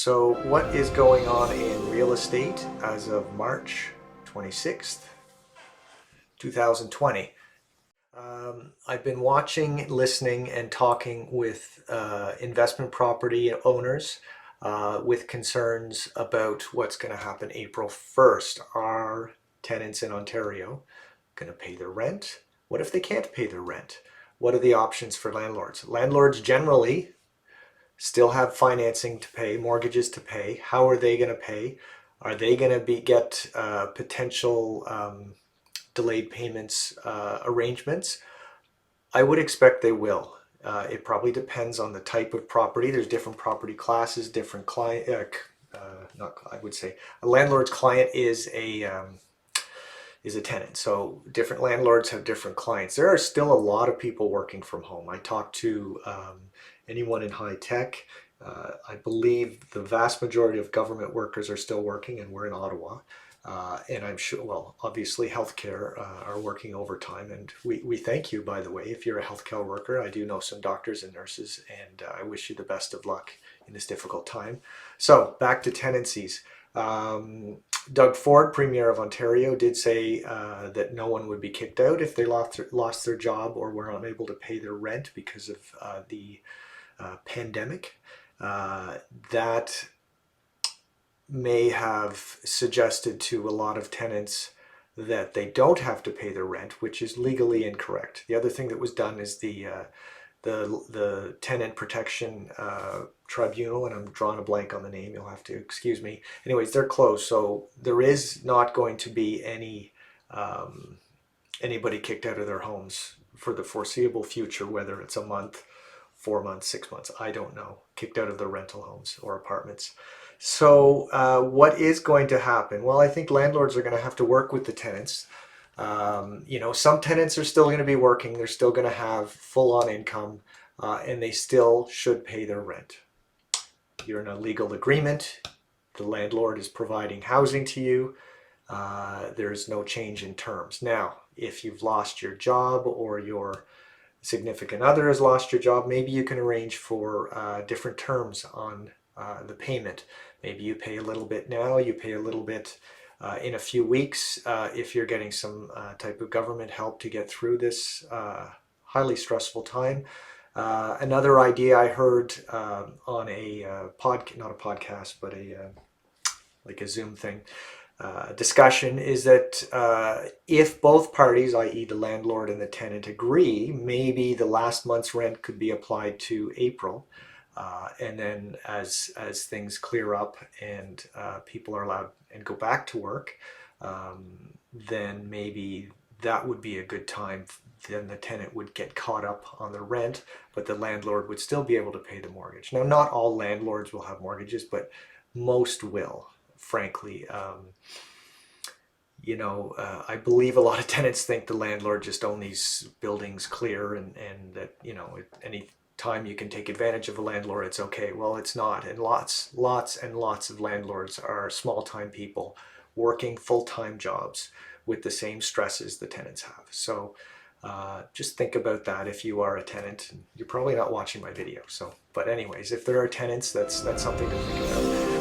So what is going on in real estate as of March 26th, 2020? I've been watching, listening, and talking with investment property owners with concerns about what's going to happen April 1st. Are tenants in Ontario going to pay their rent? What if they can't pay their rent? What are the options for landlords? Landlords generally still have financing to pay, mortgages to pay. How are they going to pay? Are they going to get potential delayed payments arrangements? I would expect they will. It probably depends on the type of property. There's different property classes, different client. Not, I would say a landlord's client is a tenant. So different landlords have different clients. There are still a lot of people working from home. I talked to anyone in high tech. I believe the vast majority of government workers are still working, and we're in Ottawa. And I'm sure, well, obviously healthcare are working overtime, and we thank you, by the way, if you're a healthcare worker. I do know some doctors and nurses, and I wish you the best of luck in this difficult time. So back to tenancies. Doug Ford, Premier of Ontario, did say that no one would be kicked out if they lost their job or were unable to pay their rent because of the pandemic. That may have suggested to a lot of tenants that they don't have to pay their rent, which is legally incorrect. The other thing that was done is the Tenant Protection Tribunal, and I'm drawing a blank on the name, you'll have to excuse me. Anyways, they're closed, so there is not going to be anybody kicked out of their homes for the foreseeable future, whether it's a month, 4 months, 6 months, I don't know, kicked out of their rental homes or apartments. So what is going to happen? Well, I think landlords are going to have to work with the tenants. Some tenants are still going to be working. They're still going to have full-on income, and they still should pay their rent. You're in a legal agreement. The landlord is providing housing to you. There's no change in terms. Now, if you've lost your job or your significant other has lost your job, maybe you can arrange for different terms on the payment. Maybe you pay a little bit now, you pay a little bit in a few weeks if you're getting some type of government help to get through this highly stressful time. Another idea I heard on a not a podcast, but like a Zoom thing, discussion is that if both parties, i.e. the landlord and the tenant, agree, maybe the last month's rent could be applied to April. And then as things clear up and people are allowed and go back to work, then maybe that would be a good time. Then the tenant would get caught up on the rent, but the landlord would still be able to pay the mortgage. Now, not all landlords will have mortgages, but most will, frankly. I believe a lot of tenants think the landlord just owns these buildings clear and that, any time you can take advantage of a landlord, it's okay. Well, it's not. And lots and lots of landlords are small-time people working full-time jobs with the same stresses the tenants have. So just think about that if you are a tenant. You're probably not watching my video. But anyways, if there are tenants, that's something to think about.